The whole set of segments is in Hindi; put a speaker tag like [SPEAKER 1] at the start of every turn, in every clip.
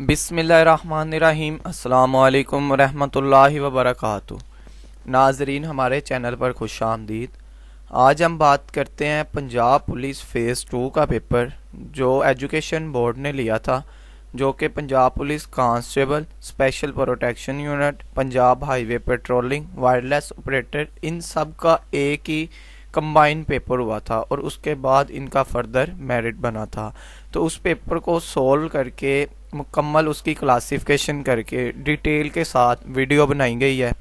[SPEAKER 1] बिस्मिल्लाहिर्रहमानिर्रहीम। अस्सलामुअलैकुम रहमतुल्लाहि व बरकातुहू। नाजरीन, हमारे चैनल पर खुश आमदीद। आज हम बात करते हैं पंजाब पुलिस फ़ेज़ 2 का पेपर जो एजुकेशन बोर्ड ने लिया था, जो कि Punjab police constable, special protection unit, Punjab highway patrolling, wireless operator, इन सब का एक ही कंबाइन पेपर हुआ था और उसके बाद इनका फर्दर मेरिट बना था। तो उस पेपर को सोल्व करके मुकम्मल उसकी क्लासिफिकेशन करके डिटेल के साथ वीडियो बनाई गई है।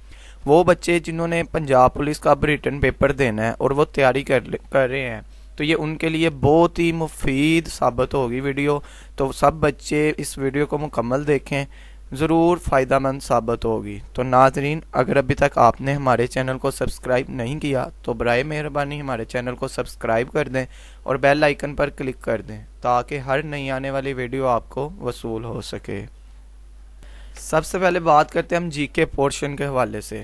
[SPEAKER 1] वो बच्चे जिन्होंने पंजाब पुलिस का अब रिटन पेपर देना है और वो तैयारी कर रहे हैं, तो ये उनके लिए बहुत ही मुफीद साबित होगी वीडियो। तो सब बच्चे इस वीडियो को मुकम्मल देखें, ज़रूर फ़ायदेमंद साबित होगी। तो नाजरीन, अगर अभी तक आपने हमारे चैनल को सब्सक्राइब नहीं किया तो बराए मेहरबानी हमारे चैनल को सब्सक्राइब कर दें और बेल आइकन पर क्लिक कर दें ताकि हर नई आने वाली वीडियो आपको वसूल हो सके। सबसे पहले बात करते हैं हम जीके पोर्शन के हवाले से।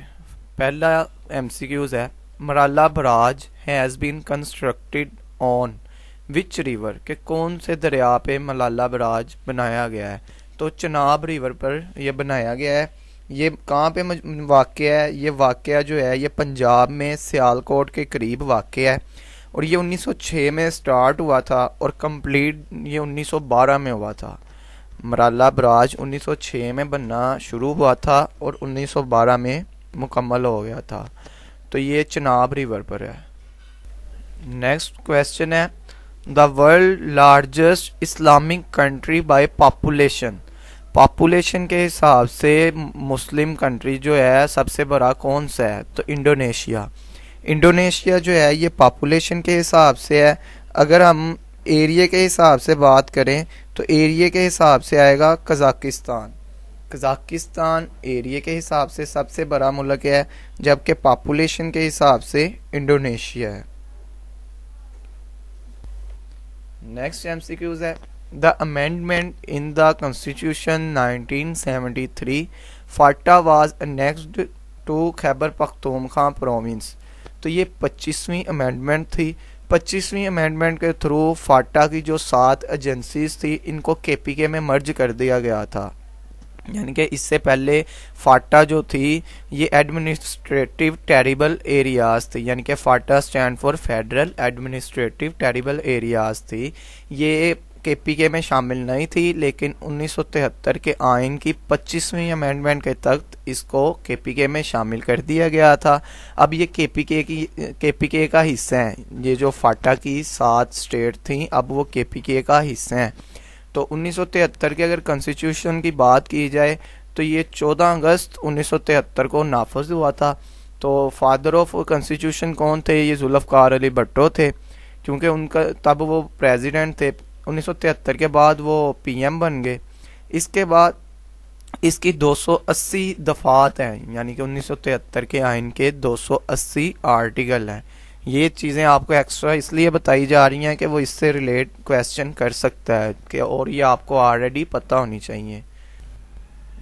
[SPEAKER 1] पहला एमसीक्यूज है, Marala barrage has been constructed on which river, के कौन से दरिया पे मलाला बराज बनाया गया है। तो चनाब रिवर पर यह बनाया गया है। ये कहाँ पे वाक़या है? ये वाक़या जो है ये पंजाब में सियालकोट के करीब वाक़या है और ये 1906 में स्टार्ट हुआ था और कंप्लीट ये 1912 में हुआ था। मराला बराज 1906 में बनना शुरू हुआ था और 1912 में मुकम्मल हो गया था। तो ये चनाब रिवर पर है। नेक्स्ट क्वेश्चन है, the world largest Islamic country by population. Population के हिसाब से मुस्लिम कंट्री जो है सबसे बड़ा कौन सा है? तो इंडोनेशिया। इंडोनेशिया जो है ये पॉपुलेशन के हिसाब से है। अगर हम एरिया के हिसाब से बात करें तो एरिया के हिसाब से आएगा कज़ाकिस्तान। कज़ाकिस्तान एरिया के हिसाब से सबसे बड़ा मुल्क है, जबकि पॉपुलेशन के हिसाब से इंडोनेशिया है। नेक्स्ट एमसीक्यूज है, the amendment in the constitution 1973 FATA was annexed to Khyber Pakhtunkhwa province. तो ये 25वीं अमेंडमेंट थी। 25वीं अमेंडमेंट के थ्रू फाटा की जो 7 एजेंसीज थी इनको केपीके में मर्ज कर दिया गया था। यानी कि इससे पहले फाटा जो थी ये एडमिनिस्ट्रेटिव टेरिबल एरियाज थी, यानी कि FATA stand for federal administrative terrible areas थी। ये केपीके में शामिल नहीं थी, लेकिन 1973 के आइन की 25वीं अमेंडमेंट के तहत इसको केपीके में शामिल कर दिया गया था। अब ये केपीके का हिस्सा है। ये जो फाटा की 7 स्टेट थी अब वो केपीके का हिस्सा है। तो 1973 के अगर कॉन्स्टिट्यूशन की बात की जाए तो ये 14 अगस्त 1973 को नाफज हुआ था। तो फादर ऑफ कॉन्स्टिट्यूशन कौन थे? ये जुल्फ़कार अली भुट्टो थे, क्योंकि उनका तब वो प्रेसिडेंट थे। 1973 के बाद वो पीएम बन गए। इसके बाद इसकी 280 दफात हैं, यानी कि 1973 के आइन के 280 आर्टिकल हैं। ये चीज़ें आपको एक्स्ट्रा इसलिए बताई जा रही हैं कि वो इससे रिलेट क्वेश्चन कर सकता है कि, और ये आपको ऑलरेडी पता होनी चाहिए।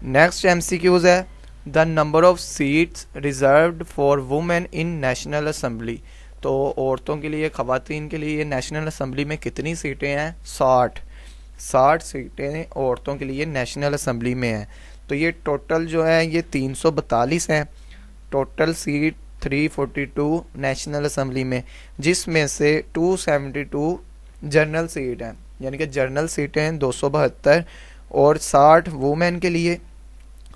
[SPEAKER 1] नेक्स्ट एमसीक्यूज है, the number of seats reserved for women in national assembly. तो औरतों के लिए, ख़वातीन के लिए नेशनल असेंबली में कितनी सीटें हैं? 60 सीटें औरतों के लिए नेशनल असेंबली में हैं। तो ये टोटल जो है ये 342 हैं। टोटल सीट 342 नेशनल असेंबली में, जिसमें से 272 जनरल सीट हैं, यानी कि जनरल सीटें 272 और 60 वुमेन के लिए,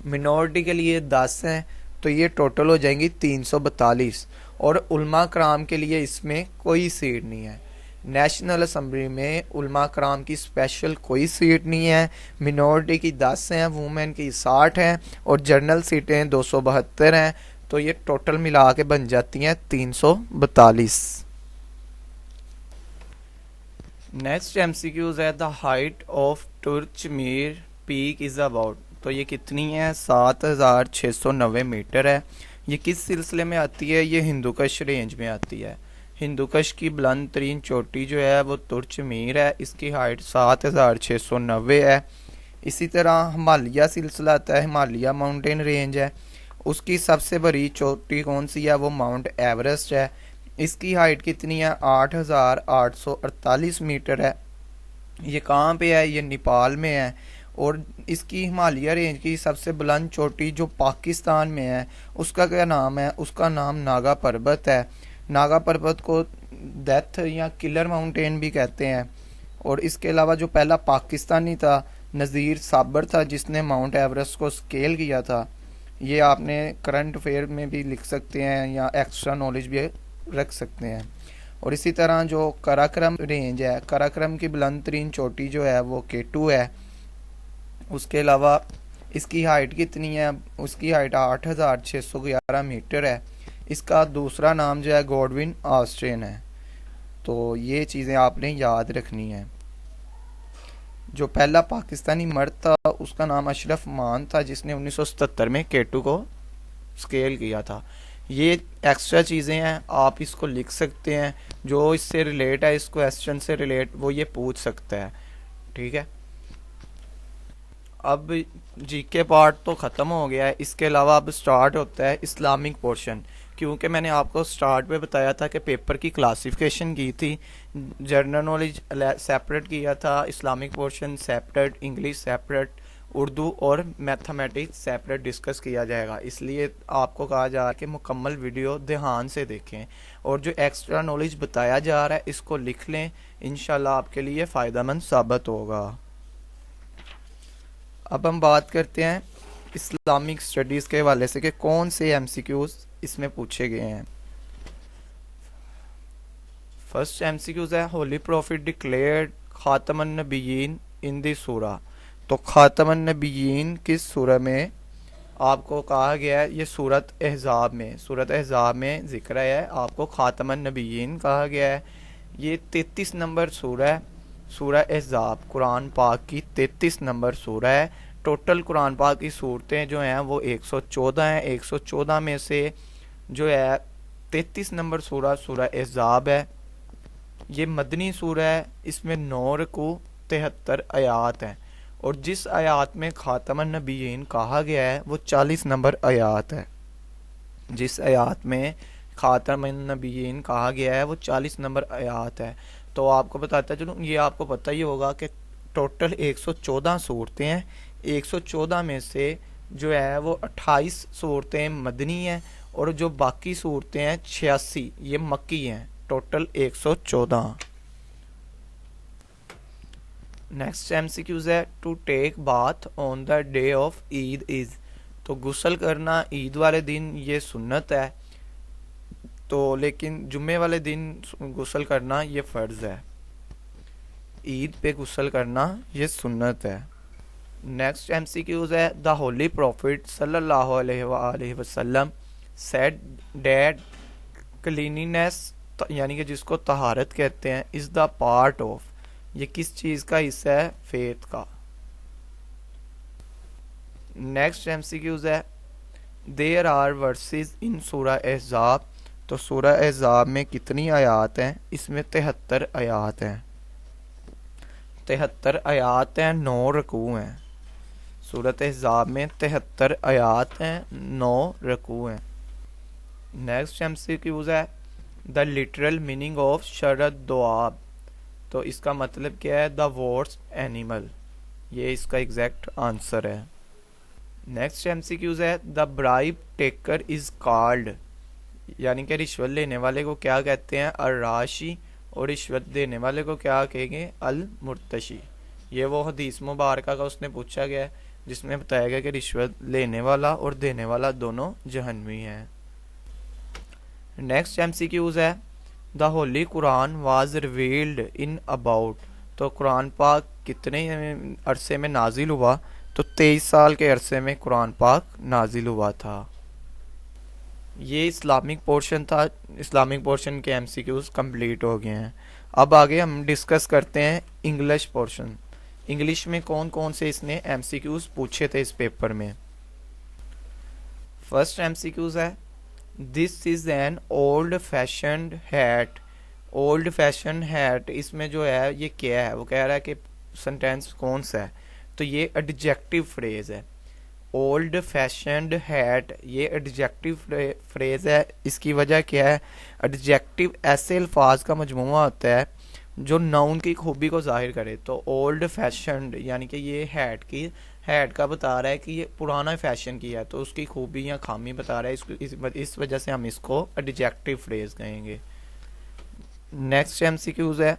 [SPEAKER 1] मिनॉरिटी के लिए 10 हैं। तो ये टोटल हो जाएंगी 342। और उलमा कराम के लिए इसमें कोई सीट नहीं है। नेशनल असेंबली में उलमा कराम की स्पेशल कोई सीट नहीं है। मिनॉरिटी की 10 हैं, वुमेन की 60 हैं और जनरल सीटें 272 हैं। तो ये टोटल मिला के बन जाती हैं 342। नेक्स्ट एमसीक्यूज है, the height of Tirichmir peak is about. तो ये कितनी है? 7690 मीटर है। ये किस सिलसिले में आती है? ये हिंदुकश रेंज में आती है। हिंदुकश की बुलंद तरीन चोटी जो है वो तुर्चमीर है। इसकी हाइट 7690 है। इसी तरह हिमालय सिलसिला आता है, हिमालय माउंटेन रेंज है। उसकी सबसे बड़ी चोटी कौन सी है? वो माउंट एवरेस्ट है। इसकी हाइट कितनी है? 8848 मीटर है। ये कहाँ पे है? ये नेपाल में है। और इसकी हिमालय रेंज की सबसे बुलंद चोटी जो पाकिस्तान में है उसका क्या नाम है? उसका नाम नागा पर्वत है। नागा पर्वत को डेथ या किलर माउंटेन भी कहते हैं। और इसके अलावा जो पहला पाकिस्तानी था नज़ीर साबर था जिसने माउंट एवरेस्ट को स्केल किया था। ये आपने करंट अफेयर में भी लिख सकते हैं या एक्स्ट्रा नॉलेज भी रख सकते हैं। और इसी तरह जो कराक्रम रेंज है, कराक्रम की बुलंद तरीन चोटी जो है वो K2 है। उसके अलावा इसकी हाइट कितनी है? उसकी हाइट 8611 मीटर है। इसका दूसरा नाम जो है गॉडविन ऑस्ट्रेन है। तो ये चीज़ें आपने याद रखनी है। जो पहला पाकिस्तानी मर्द था उसका नाम अशरफ मान था जिसने 1977 में K2 को स्केल किया था। ये एक्स्ट्रा चीज़ें हैं, आप इसको लिख सकते हैं। जो इससे रिलेट है, इस क्वेश्चन से रिलेट, वो ये पूछ सकता है। ठीक है, अब जीके पार्ट तो ख़त्म हो गया है। इसके अलावा अब स्टार्ट होता है इस्लामिक पोर्शन। क्योंकि मैंने आपको स्टार्ट में बताया था कि पेपर की क्लासिफिकेशन की थी, जनरल नॉलेज सेपरेट किया था, Islamic portion separate, English separate, Urdu और मैथमेटिक्स सेपरेट डिस्कस किया जाएगा। इसलिए आपको कहा जा रहा है कि मुकम्मल वीडियो ध्यान से देखें और जो एक्स्ट्रा नॉलेज बताया जा रहा है इसको लिख लें, इंशाल्लाह आपके लिए फ़ायदेमंद साबित होगा। अब हम बात करते हैं इस्लामिक स्टडीज़ के हवाले से कि कौन से एमसीक्यूज़ इसमें पूछे गए हैं। फर्स्ट एमसीक्यूज़ है होली प्रॉफिट डिक्लेयर्ड खातमन नबीयीन इन दी सूरा। तो खातमन नबीयीन किस सूरा में आपको कहा गया है? ये सूरत अहज़ाब में जिक्र है, आपको खातमन नबीयीन कहा गया है। ये 33 नंबर सूरा है, सूरा अहज़ाब कुरान पाक की 33 नंबर सूरा है। टोटल कुरान पाक की सूरतें जो हैं वो 114 हैं। 114 में से जो है 33 नंबर सूरा अहज़ाब है। ये मदनी सूरा है, इसमें 9 रुकू 73 आयात हैं। और जिस आयात में खातमन नबीयीन कहा गया है वो 40 नंबर आयात है। जिस आयात में खातमन नबीयीन कहा गया है वो 40 नंबर आयात है। तो आपको बताता चलूँ, ये आपको पता ही होगा कि टोटल 114 सूरतें हैं। 114 में से जो है वो 28 सूरतें मदनी हैं और जो बाकी सूरतें हैं 86 ये मक्की हैं। टोटल 114। नेक्स्ट एमसीक्यूज है to take bath on the day of Eid is. तो गुस्ल करना ईद वाले दिन ये सुन्नत है, तो लेकिन जुम्मे वाले दिन गुस्ल करना ये फ़र्ज़ है। ईद पे गुस्ल करना ये सुन्नत है। नेक्स्ट एमसीक्यूज है द होली प्रॉफिट सल्लल्लाहु अलैहि वसल्लम सेड डैट क्लीनिनेस, यानी कि जिसको तहारत कहते हैं, इज़ द पार्ट ऑफ, ये किस चीज़ का हिस्सा है? फेथ का। नेक्स्ट एमसीक्यूज है देयर आर वर्सेस इन सूरा अहज़ाब। तो सूरा अहज़ाब में कितनी आयात हैं? इसमें 73 आयात हैं। 73 आयात हैं, 9 रुकू हैं। सूरत अहज़ाब में 73 आयात हैं, 9 रुकू हैं। नेक्स्ट एमसीक्यूज है द लिटरल मीनिंग ऑफ शरद दुआब। तो इसका मतलब क्या है? द वर्स्ट एनिमल, ये इसका एग्जैक्ट आंसर है। नेक्स्ट एमसीक्यूज है the bribe taker is called, यानी कि रिश्वत लेने वाले को क्या कहते हैं? अर्राशी, और रिश्वत देने वाले को क्या कहेंगे? अल मुर्तशी। ये वो हदीस मुबारका का उसने पूछा गया है जिसमें बताया गया कि रिश्वत लेने वाला और देने वाला दोनों जहन्नमी हैं। नेक्स्ट एमसीक्यूज है the Holi Quran was revealed in about. तो कुरान पाक कितने अरसे में नाजिल हुआ? तो 23 साल के अरसे में कुरान पाक नाजिल हुआ था। ये इस्लामिक पोर्शन था। इस्लामिक पोर्शन के एमसीक्यूज कंप्लीट हो गए हैं। अब आगे हम डिस्कस करते हैं इंग्लिश पोर्शन। इंग्लिश में कौन कौन से इसने एमसीक्यूज पूछे थे इस पेपर में। फर्स्ट एमसीक्यूज है this is an old fashioned hat. Old fashion hat, इसमें जो है ये क्या है? वो कह रहा है कि सेंटेंस कौन सा है? तो ये एडजेक्टिव फ्रेज है। ओल्ड फैशन्ड हैट ये एडजेक्टिव फ्रेज है। इसकी वजह क्या है? एडजेक्टिव ऐसे अल्फाज का मजमूआ होता है जो नाउन की खूबी को जाहिर करे। तो ओल्ड फैशन्ड यानी कि ये हैट का बता रहा है कि ये पुराना फैशन किया है, तो उसकी खूबी या खामी बता रहा है। इस वजह से हम इसको एडजेक्टिव फ्रेज कहेंगे। नेक्स्ट एमसीक्यूज है,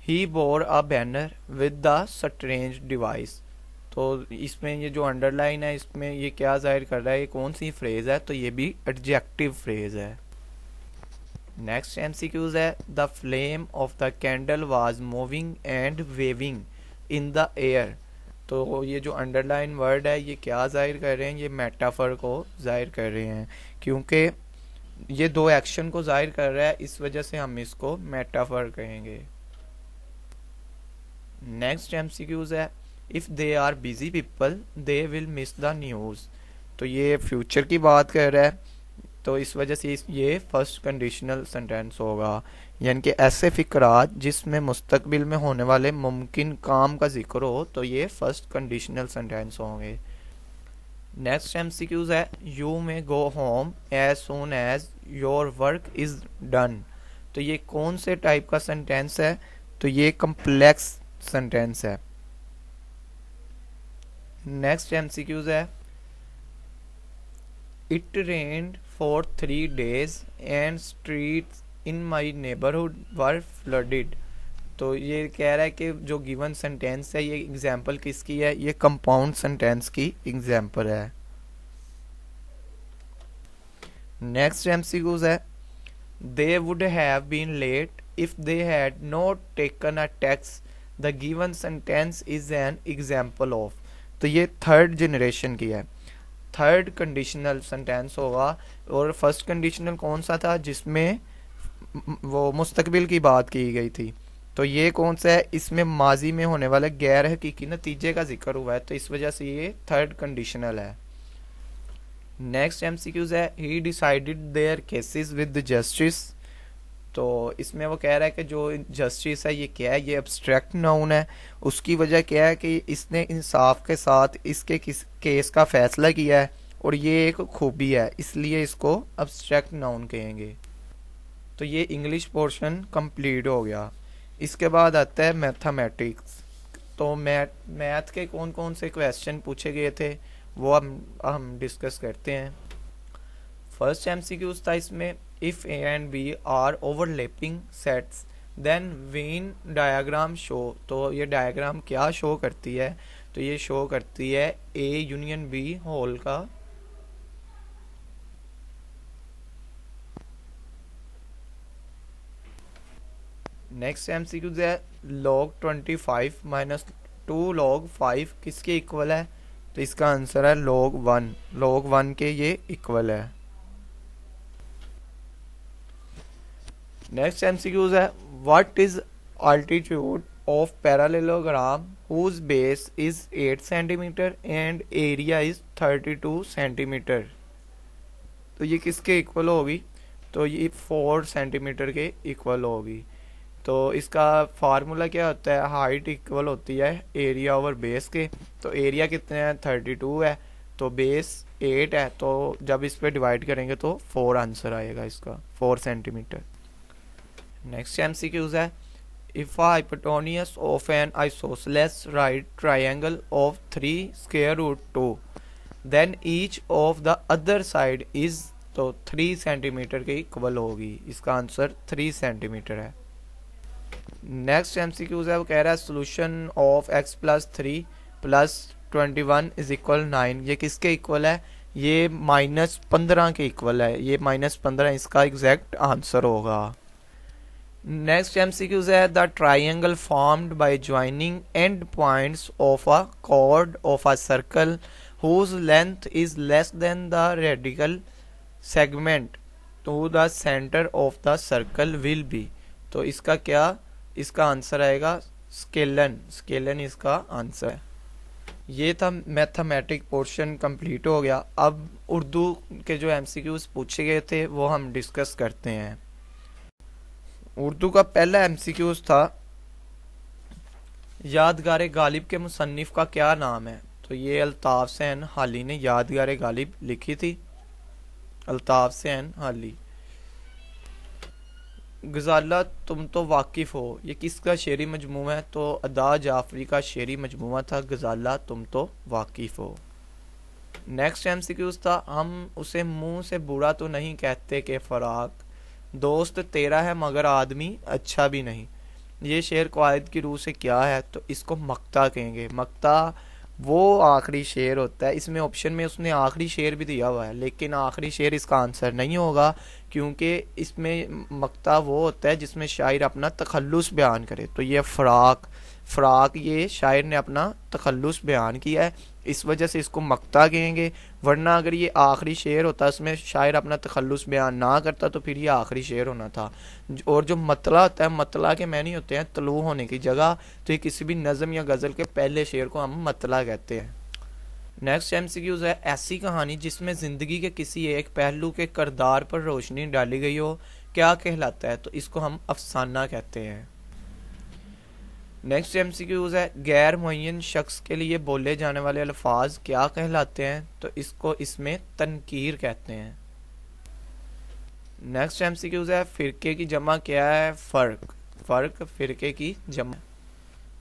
[SPEAKER 1] he bore a banner with the strange device. तो इसमें ये जो अंडरलाइन है इसमें ये क्या जाहिर कर रहा है, ये कौन सी फ्रेज है, तो ये भी एडजेक्टिव फ्रेज है। नेक्स्ट एमसीक्यूज है, the flame of the candle was moving and waving in the air. तो ये जो अंडरलाइन वर्ड है ये क्या जाहिर कर रहे हैं, ये मेटाफर को जाहिर कर रहे हैं, क्योंकि ये दो एक्शन को जाहिर कर रहा है, इस वजह से हम इसको मेटाफर कहेंगे। नेक्स्ट एमसीक्यूज है, if they are busy people they will miss the news. तो ये फ्यूचर की बात कर रहा है, तो इस वजह से ये फर्स्ट कंडीशनल सेंटेंस होगा, यानी कि ऐसे फिक्रात जिसमें मुस्तकबिल में होने वाले मुमकिन काम का जिक्र हो, तो ये फर्स्ट कंडीशनल सेंटेंस होंगे। नेक्स्ट एमसीक्यूज है, you may go home as soon as your work is done. तो ये कौन से टाइप का सेंटेंस है, तो ये कम्प्लेक्स सेंटेंस है। नेक्स्ट एमसीक्यूज है, it rained for 3 days and streets in my neighbourhood were flooded. तो ये कह रहा है कि जो गिवन सेंटेंस है ये एग्जाम्पल किसकी है, ये कंपाउंड सेंटेंस की एग्जाम्पल है। नेक्स्ट एमसीक्यूज है, they would have been late if they had not taken a taxi, the given sentence is an example of. तो ये थर्ड जनरेशन की है, थर्ड कंडीशनल सेंटेंस होगा। और फर्स्ट कंडीशनल कौन सा था, जिसमें वो मुस्तकबिल की बात की गई थी, तो ये कौन सा है, इसमें माजी में होने वाले गैर हकीकी नतीजे का जिक्र हुआ है, तो इस वजह से ये थर्ड कंडीशनल है। नेक्स्ट एमसीक्यूज है, he decided their cases with justice. तो इसमें वो कह रहा है कि जो जस्टिस है ये क्या है, ये एब्स्ट्रैक्ट नाउन है, उसकी वजह क्या है कि इसने इंसाफ के साथ इसके किस केस का फैसला किया है, और ये एक खूबी है, इसलिए इसको एब्स्ट्रैक्ट नाउन कहेंगे। तो ये इंग्लिश पोर्शन कंप्लीट हो गया। इसके बाद आता है मैथमेटिक्स। तो मैथ के कौन कौन से क्वेश्चन पूछे गए थे वो हम डिस्कस करते हैं। फर्स्ट एमसीक्यूज था इसमें, if A and B are overlapping sets then Venn diagram show. तो ये डायग्राम क्या शो करती है, तो ये शो करती है ए यूनियन बी होल का नेक्स्ट एमसीक्यूज है, log 25 माइनस 2 log 5 किसके इक्वल है, तो इसका आंसर है log 1 के ये इक्वल है। नेक्स्ट एमसीक्यूज है, what is altitude of parallelogram whose base is 8 centimetre and area is 32 centimetre. तो ये किसके इक्वल होगी, तो ये 4 सेंटीमीटर के इक्वल होगी। तो इसका फार्मूला क्या होता है, हाइट इक्वल होती है एरिया ओवर बेस के। तो एरिया कितने हैं, 32 है, तो बेस 8 है, तो जब इस पे डिवाइड करेंगे तो 4 आंसर आएगा इसका, 4 सेंटीमीटर। नेक्स्ट एमसीक्यूज है, if a hypotenuse of an isosceles right triangle of 3 square root 2 then each of the other side is, तो 3 सेंटीमीटर के इक्वल होगी, इसका आंसर 3 सेंटीमीटर है। नेक्स्ट एमसीक्यूज है, वो कह रहा है solution of x plus 3 plus 21 is equal 9। ये किसके इक्वल है, ये -15 के इक्वल है, ये -15 इसका एग्जैक्ट आंसर होगा। नेक्स्ट एमसीक्यूज है, the triangle formed by joining end points of a chord of a circle whose length is less than the radical segment to the centre of the circle will be. तो इसका क्या, इसका आंसर आएगा स्केलन इसका आंसर है। ये था मैथमेटिक पोर्शन कंप्लीट हो गया। अब उर्दू के जो एमसीक्यूज पूछे गए थे वो हम डिस्कस करते हैं। उर्दू का पहला एमसीक्यूज था, यादगार गालिब के मुसन्निफ का क्या नाम है, तो ये अल्ताफ हुसैन हाली ने यादगार गालिब लिखी थी, अल्ताफ हुसैन हाली। गज़ाला तुम तो वाकिफ़ हो, ये किसका शेरी मजमूआ है? तो अदा जाफरी का शेरी मजमूआ था गज़ाला तुम तो वाकिफ़ हो। नेक्स्ट एमसीक्यूज था, हम उसे मुंह से बुरा तो नहीं कहते कि फराक, दोस्त तेरा है मगर आदमी अच्छा भी नहीं। ये शेर क़वाइद की रूह से क्या है? तो इसको मक्ता कहेंगे। मक्ता वो आखिरी शेर होता है, इसमें ऑप्शन में उसने आखिरी शेर भी दिया हुआ है, लेकिन आखिरी शेर इसका आंसर नहीं होगा, क्योंकि इसमें मक्ता वो होता है जिसमें शायर अपना तखल्लुस बयान करे। तो ये फ़राक ये शायर ने अपना तखल्लुस बयान किया है, इस वजह से इसको मक्ता कहेंगे। वरना अगर ये आखिरी शेर होता, इसमें शायर अपना तखल्लुस बयान ना करता, तो फिर ये आखिरी शेर होना था। और जो मतला होता है, मतला के मानी होते हैं तलू होने की जगह, तो ये किसी भी नज़म या गज़ल के पहले शेर को हम मतला कहते हैं। नेक्स्ट एमसीक्यूज है, ऐसी कहानी जिसमें ज़िंदगी के किसी एक पहलू के किरदार पर रोशनी डाली गई हो, क्या कहलाता है? तो इसको हम अफसाना कहते हैं। नेक्स्ट एमसीक्यूज है, गैर मुअय्यन शख्स के लिए बोले जाने वाले अल्फाज क्या कहलाते हैं? तो इसको इसमें तनकीर कहते हैं। नेक्स्ट एमसीक्यूज है, फ़िरके की जमा क्या है? फ़र्क फ़िरके की जमा।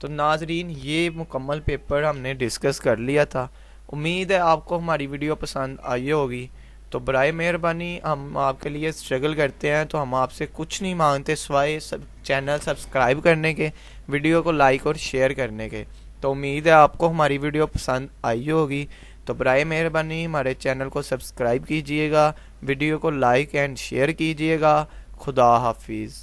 [SPEAKER 1] तो नाजरीन, ये मुकम्मल पेपर हमने डिस्कस कर लिया था। उम्मीद है आपको हमारी वीडियो पसंद आई होगी। तो बराए मेहरबानी, हम आपके लिए स्ट्रगल करते हैं, तो हम आपसे कुछ नहीं मांगते सिवाय चैनल सब्सक्राइब करने के, वीडियो को लाइक और शेयर करने के। तो उम्मीद है आपको हमारी वीडियो पसंद आई होगी। तो बराए मेहरबानी हमारे चैनल को सब्सक्राइब कीजिएगा, वीडियो को लाइक एंड शेयर कीजिएगा। खुदा हाफिज़।